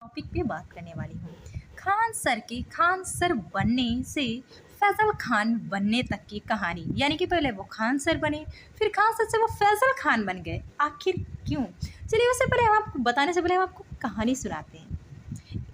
Topic पे बात करने वाली हूँ। खान सर के खान सर बनने से फैजल खान बनने तक की कहानी, यानी कि पहले वो खान सर बने, फिर खान सर से वो फैजल खान बन गए। आखिर क्यों? चलिए उससे पहले हम आपको बताने से पहले हम आपको कहानी सुनाते हैं।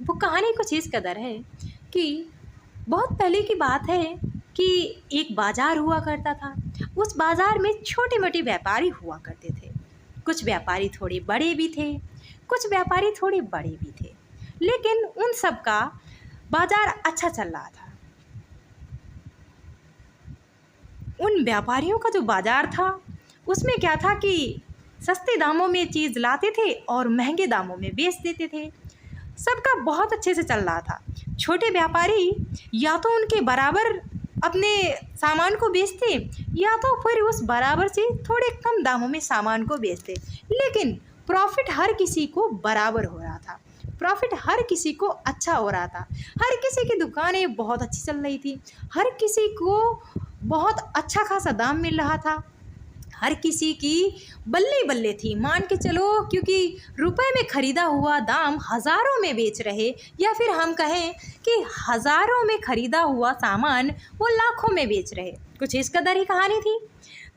वो कहानी कुछ इस कदर है कि बहुत पहले की बात है कि एक बाजार हुआ करता था। उस बाजार में छोटे मोटे व्यापारी हुआ करते थे। कुछ व्यापारी थोड़े बड़े भी थे, कुछ व्यापारी थोड़े बड़े भी थे, लेकिन उन सब का बाजार अच्छा चल रहा था। उन व्यापारियों का जो बाजार था उसमें क्या था कि सस्ते दामों में चीज़ लाते थे और महंगे दामों में बेच देते थे। सबका बहुत अच्छे से चल रहा था। छोटे व्यापारी या तो उनके बराबर अपने सामान को बेचते या तो फिर उस बराबर से थोड़े कम दामों में सामान को बेचते, लेकिन प्रॉफिट हर किसी को बराबर हो रहा था। प्रॉफिट हर किसी को अच्छा हो रहा था। हर किसी की दुकानें बहुत अच्छी चल रही थी। हर किसी को बहुत अच्छा खासा दाम मिल रहा था। हर किसी की बल्ले बल्ले थी, मान के चलो, क्योंकि रुपए में ख़रीदा हुआ दाम हज़ारों में बेच रहे, या फिर हम कहें कि हज़ारों में ख़रीदा हुआ सामान वो लाखों में बेच रहे। कुछ इस कदर ही कहानी थी।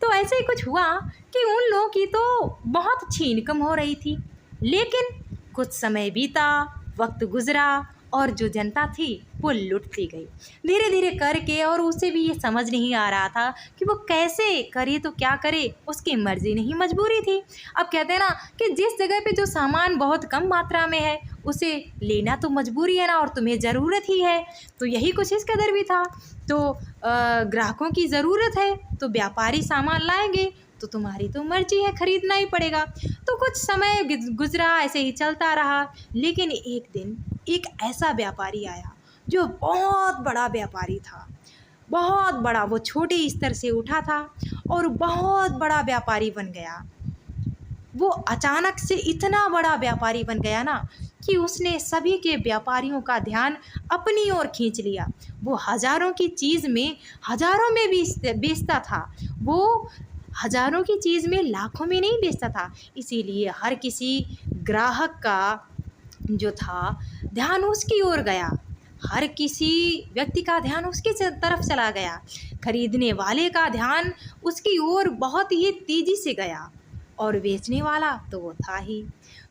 तो ऐसे ही कुछ हुआ कि उन लोगों की तो बहुत अच्छी इनकम हो रही थी, लेकिन कुछ समय बीता, वक्त गुजरा और जो जनता थी वो लुटती गई धीरे धीरे करके, और उसे भी ये समझ नहीं आ रहा था कि वो कैसे करे तो क्या करे। उसकी मर्जी नहीं, मजबूरी थी। अब कहते हैं ना कि जिस जगह पे जो सामान बहुत कम मात्रा में है उसे लेना तो मजबूरी है ना, और तुम्हें ज़रूरत ही है। तो यही कुछ इस कदर भी था। तो ग्राहकों की ज़रूरत है तो व्यापारी सामान लाएंगे, तो तुम्हारी तो मर्जी है, खरीदना ही पड़ेगा। तो कुछ समय गुजरा, ऐसे ही चलता रहा। लेकिन एक दिन एक ऐसा व्यापारी आया जो बहुत बड़ा व्यापारी था, बहुत बड़ा। वो छोटे स्तर से उठा था और बहुत बड़ा व्यापारी बन गया। वो अचानक से इतना बड़ा व्यापारी बन गया ना कि उसने सभी के व्यापारियों का ध्यान अपनी ओर खींच लिया। वो हज़ारों की चीज़ में हज़ारों में बेचता था। वो हज़ारों की चीज़ में लाखों में नहीं बेचता था। इसीलिए हर किसी ग्राहक का जो था ध्यान उसकी ओर गया। हर किसी व्यक्ति का ध्यान उसकी तरफ चला गया। खरीदने वाले का ध्यान उसकी ओर बहुत ही तेज़ी से गया, और बेचने वाला तो वो था ही।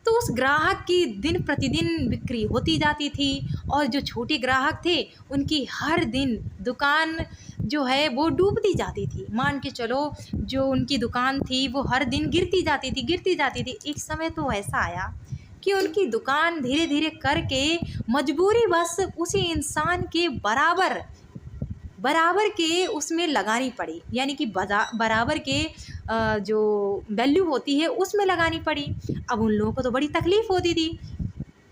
तो उस ग्राहक की दिन प्रतिदिन बिक्री होती जाती थी, और जो छोटे ग्राहक थे उनकी हर दिन दुकान जो है वो डूबती जाती थी। मान के चलो, जो उनकी दुकान थी वो हर दिन गिरती जाती थी, गिरती जाती थी। एक समय तो ऐसा आया कि उनकी दुकान धीरे धीरे करके मजबूरी बस उसी इंसान के बराबर बराबर के उसमें लगानी पड़ी, यानी कि बराबर के जो वैल्यू होती है उसमें लगानी पड़ी। अब उन लोगों को तो बड़ी तकलीफ़ होती थी,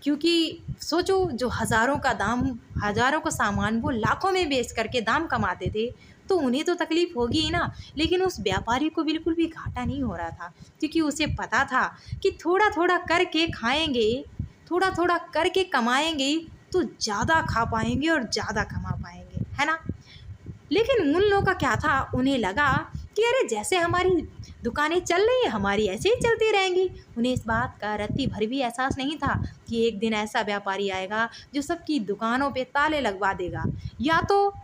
क्योंकि सोचो, जो हज़ारों का दाम, हज़ारों का सामान वो लाखों में बेच करके दाम कमाते थे, तो उन्हें तो तकलीफ़ होगी ही ना। लेकिन उस व्यापारी को बिल्कुल भी घाटा नहीं हो रहा था, क्योंकि उसे पता था कि थोड़ा थोड़ा करके खाएंगे, थोड़ा थोड़ा करके कमाएंगे तो ज़्यादा खा पाएंगे और ज़्यादा कमा पाएंगे, है ना। लेकिन उन लोगों का क्या था, उन्हें लगा कि अरे जैसे हमारी दुकानें चल रही हैं हमारी ऐसे ही चलती रहेंगी। उन्हें इस बात का रत्ती भर भी एहसास नहीं था कि एक दिन ऐसा व्यापारी आएगा जो सबकी दुकानों पे ताले लगवा देगा। या तो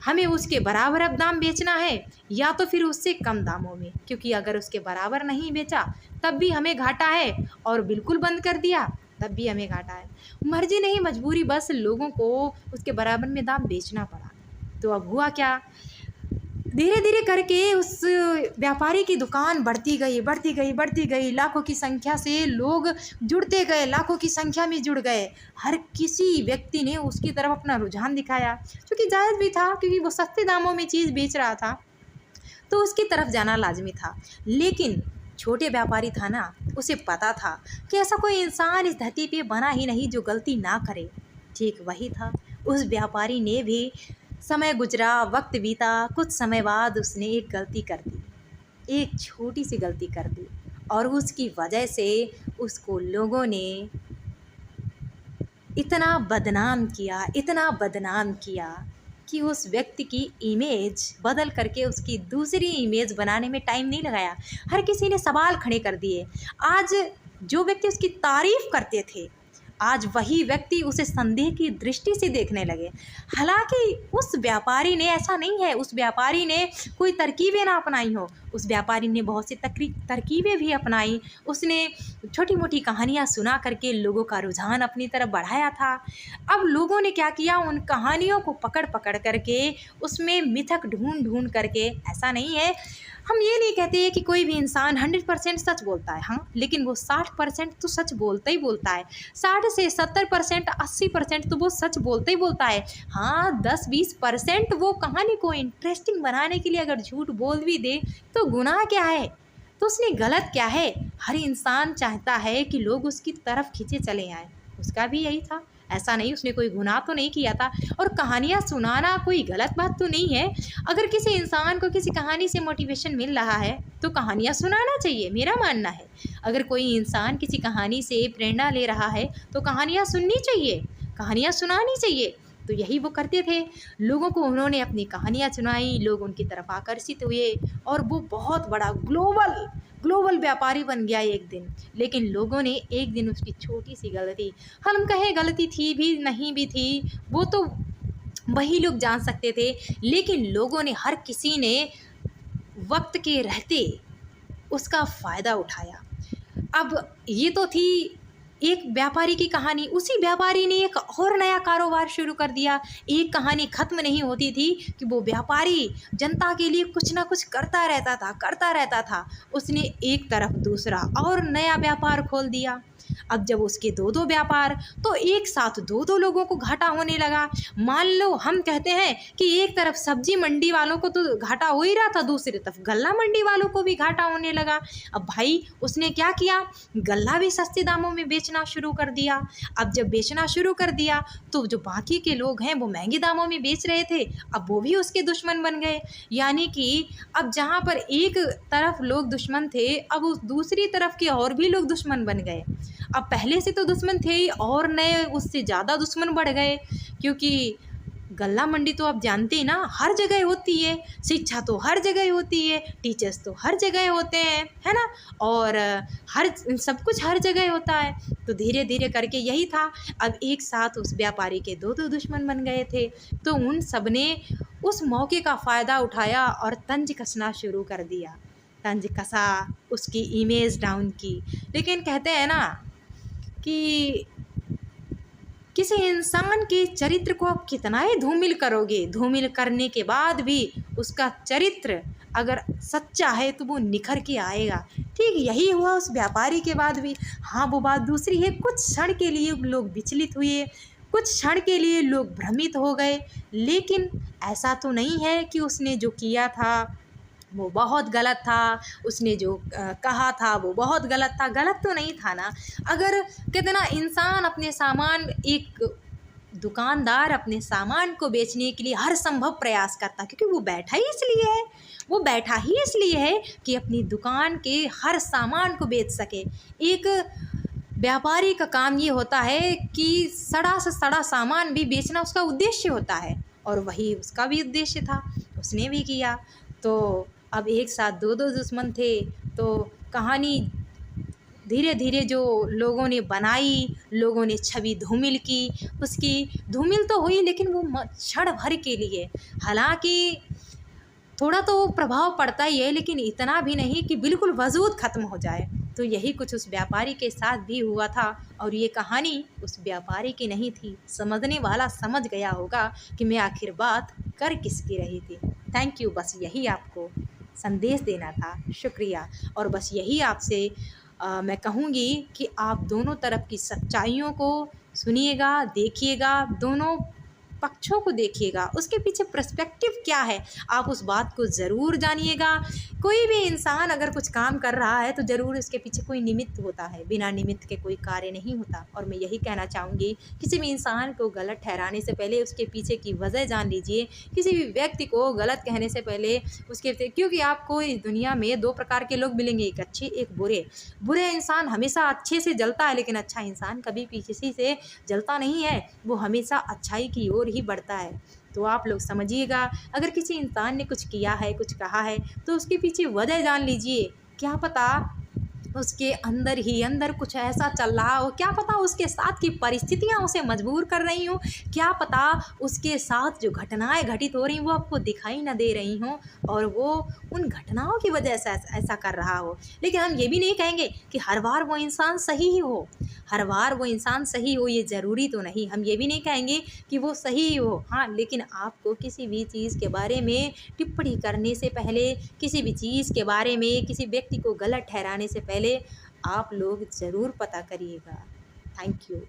हमें उसके बराबर अब दाम बेचना है, या तो फिर उससे कम दामों में, क्योंकि अगर उसके बराबर नहीं बेचा तब भी हमें घाटा है, और बिल्कुल बंद कर दिया तब भी हमें घाटा है। मर्जी नहीं, मजबूरी, बस लोगों को उसके बराबर में दाम बेचना पड़ा। तो अब हुआ क्या, धीरे धीरे करके उस व्यापारी की दुकान बढ़ती गई, बढ़ती गई, बढ़ती गई। लाखों की संख्या से लोग जुड़ते गए, लाखों की संख्या में जुड़ गए। हर किसी व्यक्ति ने उसकी तरफ अपना रुझान दिखाया, क्योंकि जायज़ भी था, क्योंकि वो सस्ते दामों में चीज़ बेच रहा था, तो उसकी तरफ जाना लाजमी था। लेकिन छोटे व्यापारी था ना, उसे पता था कि ऐसा कोई इंसान इस धरती पे बना ही नहीं जो गलती ना करे। ठीक वही था। उस व्यापारी ने भी, समय गुजरा, वक्त बीता, कुछ समय बाद उसने एक गलती कर दी, एक छोटी सी गलती कर दी, और उसकी वजह से उसको लोगों ने इतना बदनाम किया, इतना बदनाम किया कि उस व्यक्ति की इमेज बदल करके उसकी दूसरी इमेज बनाने में टाइम नहीं लगाया। हर किसी ने सवाल खड़े कर दिए। आज जो व्यक्ति उसकी तारीफ़ करते थे आज वही व्यक्ति उसे संदेह की दृष्टि से देखने लगे। हालांकि उस व्यापारी ने ऐसा नहीं है, उस व्यापारी ने कोई तरकीबें ना अपनाई हो, उस व्यापारी ने बहुत सी तरकीबें भी अपनाई। उसने छोटी मोटी कहानियाँ सुना करके लोगों का रुझान अपनी तरफ बढ़ाया था। अब लोगों ने क्या किया, उन कहानियों को पकड़ पकड़ करके उसमें मिथक ढूंढ ढूंढ करके, ऐसा नहीं है, हम ये नहीं कहते कि कोई भी इंसान 100% सच बोलता है, हाँ, लेकिन वो 60% तो सच बोलता ही बोलता है। 60 से 70%, 80% तो वो सच बोलता ही बोलता है। हाँ, 10-20% वो कहानी को इंटरेस्टिंग बनाने के लिए अगर झूठ बोल भी दे तो गुनाह क्या है, तो उसने गलत क्या है। हर इंसान चाहता है कि लोग उसकी तरफ खींचे चले आए, उसका भी यही था। ऐसा नहीं उसने कोई गुनाह तो नहीं किया था। और कहानियाँ सुनाना कोई गलत बात तो नहीं है। अगर किसी इंसान को किसी कहानी से मोटिवेशन मिल रहा है तो कहानियाँ सुनाना चाहिए, मेरा मानना है। अगर कोई इंसान किसी कहानी से प्रेरणा ले रहा है तो कहानियाँ सुननी चाहिए, कहानियाँ सुनानी चाहिए। तो यही वो करते थे, लोगों को उन्होंने अपनी कहानियाँ सुनाई, लोग उनकी तरफ आकर्षित हुए और वो बहुत बड़ा ग्लोबल व्यापारी बन गया एक दिन। लेकिन लोगों ने एक दिन उसकी छोटी सी गलती, हम कहें गलती थी भी नहीं भी थी, वो तो वही लोग जान सकते थे, लेकिन लोगों ने, हर किसी ने वक्त के रहते उसका फ़ायदा उठाया। अब ये तो थी एक व्यापारी की कहानी। उसी व्यापारी ने एक और नया कारोबार शुरू कर दिया। एक कहानी ख़त्म नहीं होती थी कि वो व्यापारी जनता के लिए कुछ ना कुछ करता रहता था। उसने एक तरफ दूसरा और नया व्यापार खोल दिया। अब जब उसके दो व्यापार, तो एक साथ दो लोगों को घाटा होने लगा। मान लो हम कहते हैं कि एक तरफ सब्जी मंडी वालों को तो घाटा हो ही रहा था, दूसरी तरफ गल्ला मंडी वालों को भी घाटा होने लगा। अब भाई उसने क्या किया, गल्ला भी सस्ते दामों में बेचना शुरू कर दिया। अब जब बेचना शुरू कर दिया तो जो बाकी के लोग हैं वो महंगे दामों में बेच रहे थे, अब वो भी उसके दुश्मन बन गए। यानी कि अब जहाँ पर एक तरफ लोग दुश्मन थे, अब उस दूसरी तरफ के और भी लोग दुश्मन बन गए। अब पहले से तो दुश्मन थे ही और नए उससे ज़्यादा दुश्मन बढ़ गए, क्योंकि गल्ला मंडी तो आप जानते हैं ना, हर जगह होती है। शिक्षा तो हर जगह होती है, टीचर्स तो हर जगह होते हैं, है ना, और हर सब कुछ हर जगह होता है। तो धीरे धीरे करके यही था। अब एक साथ उस व्यापारी के दो दुश्मन बन गए थे, तो उन सब ने उस मौके का फ़ायदा उठाया और तंज कसना शुरू कर दिया। तंज कसा, उसकी इमेज डाउन की। लेकिन कहते हैं ना कि किसी इंसान के चरित्र को आप कितना ही धूमिल करोगे, धूमिल करने के बाद भी उसका चरित्र अगर सच्चा है तो वो निखर के आएगा। ठीक यही हुआ उस व्यापारी के बाद भी। हाँ, वो बात दूसरी है, कुछ क्षण के लिए लोग विचलित हुए, कुछ क्षण के लिए लोग भ्रमित हो गए, लेकिन ऐसा तो नहीं है कि उसने जो किया था वो बहुत गलत था, उसने जो कहा था वो बहुत गलत था। गलत तो नहीं था ना। अगर कहते ना, इंसान अपने सामान, एक दुकानदार अपने सामान को बेचने के लिए हर संभव प्रयास करता, क्योंकि वो बैठा ही इसलिए है कि अपनी दुकान के हर सामान को बेच सके। एक व्यापारी का काम ये होता है कि सड़ा से सड़ा सामान भी बेचना उसका उद्देश्य होता है, और वही उसका भी उद्देश्य था, उसने भी किया। तो अब एक साथ दो दुश्मन थे, तो कहानी धीरे धीरे जो लोगों ने बनाई, लोगों ने छवि धूमिल की, उसकी धूमिल तो हुई, लेकिन वो क्षण भर के लिए। हालांकि थोड़ा तो प्रभाव पड़ता ही है, लेकिन इतना भी नहीं कि बिल्कुल वजूद ख़त्म हो जाए। तो यही कुछ उस व्यापारी के साथ भी हुआ था, और ये कहानी उस व्यापारी की नहीं थी। समझने वाला समझ गया होगा कि मैं आखिर बात कर किसकी रही थी। थैंक यू, बस यही आपको संदेश देना था। शुक्रिया। और बस यही आपसे मैं कहूँगी कि आप दोनों तरफ की सच्चाइयों को सुनिएगा, देखिएगा, दोनों पक्षों को देखिएगा, उसके पीछे पर्सपेक्टिव क्या है, आप उस बात को ज़रूर जानिएगा। कोई भी इंसान अगर कुछ काम कर रहा है तो ज़रूर उसके पीछे कोई निमित्त होता है, बिना निमित्त के कोई कार्य नहीं होता। और मैं यही कहना चाहूँगी, किसी भी इंसान को गलत ठहराने से पहले उसके पीछे की वजह जान लीजिए। किसी भी व्यक्ति को गलत कहने से पहले उसके, क्योंकि आपको इस दुनिया में दो प्रकार के लोग मिलेंगे, एक अच्छे एक बुरे। बुरे इंसान हमेशा अच्छे से जलता है, लेकिन अच्छा इंसान कभी किसी से जलता नहीं है, वो हमेशा अच्छाई की ओर ही बढ़ता है। तो आप लोग समझिएगा, अगर किसी इंसान ने कुछ किया है, कुछ कहा है, तो उसके पीछे वजह जान लीजिए। क्या पता उसके अंदर ही अंदर कुछ ऐसा चल रहा हो, क्या पता उसके साथ की परिस्थितियाँ उसे मजबूर कर रही हों, क्या पता उसके साथ जो घटनाएं घटित हो रही वो आपको दिखाई ना दे रही हों और वो उन घटनाओं की वजह से ऐसा कर रहा हो। लेकिन हम ये भी नहीं कहेंगे कि हर बार वो इंसान सही ही हो, हर बार वो इंसान सही हो ये ज़रूरी तो नहीं। हम ये भी नहीं कहेंगे कि वो सही ही हो, हाँ, लेकिन आपको किसी भी चीज़ के बारे में टिप्पणी करने से पहले, किसी भी चीज़ के बारे में किसी व्यक्ति को गलत ठहराने से पहले आप लोग ज़रूर पता करिएगा। Thank you.